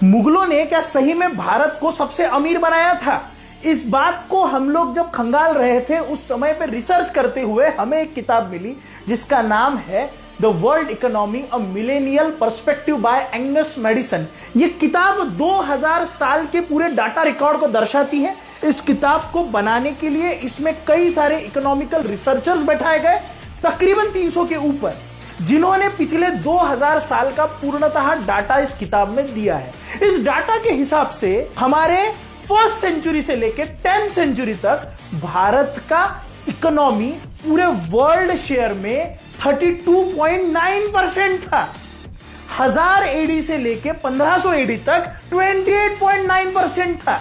मुगलों ने क्या सही में भारत को सबसे अमीर बनाया था? इस बात को हम लोग जब खंगाल रहे थे उस समय पे रिसर्च करते हुए हमें एक किताब मिली जिसका नाम है the world economy a millennial perspective by Angus Maddison. ये किताब 2000 साल के पूरे डाटा रिकॉर्ड को दर्शाती है। इस किताब को बनाने के लिए इसमें कई सारे इकोनॉमिकल रिसर्चर्स बैठाए गए, तकरीबन 300 के ऊपर, जिन्होंने पिछले 2000 साल का पूर्णतः डाटा इस किताब में दिया है। इस डाटा के हिसाब से हमारे फर्स्ट सेंचुरी से लेकर 10th सेंचुरी तक भारत का इकोनॉमी पूरे वर्ल्ड शेयर में 32.9% था। 1000 एडी से लेकर 1500 एडी तक 28.9% था।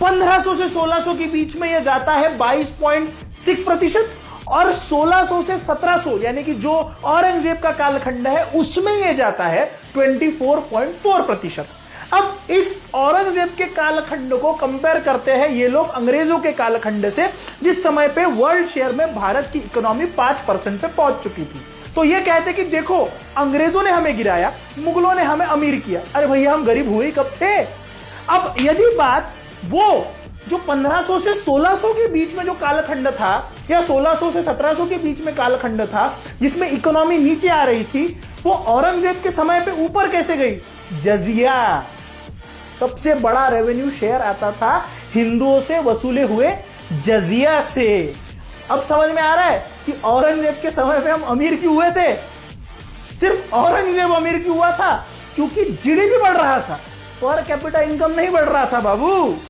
1500 से 1600 के बीच में यह जाता है 22.6% और 1600 से 1700 यानी कि जो औरंगजेब का कालखंड है उसमें यह जाता है 24.4%। अब इस औरंगजेब के कालखंड को कंपेयर करते हैं ये लोग अंग्रेजों के कालखंड से, जिस समय पे वर्ल्ड शेयर में भारत की इकोनॉमी 5% पे पहुंच चुकी थी। तो ये कहते कि देखो अंग्रेजों ने हमें गिराया, मुगलों ने हमें अमीर किया। अरे भैया हम गरीब हुए कब थे? अब यदि बात वो जो 1500 से 1600 के बीच में जो कालखंड था या 1600 से 1700 के बीच में कालखंड था जिसमें इकोनॉमी नीचे आ रही थी, वो औरंगजेब के समय पे ऊपर कैसे गई? जजिया, सबसे बड़ा रेवेन्यू शेयर आता था हिंदुओं से वसूले हुए जजिया से। अब समझ में आ रहा है कि औरंगजेब के समय पे हम अमीर क्यों हुए थे? सिर्फ औरंगजेब अमीर क्यों हुआ था? क्योंकि जीडीपी बढ़ रहा था, पर कैपिटा इनकम नहीं बढ़ रहा था बाबू।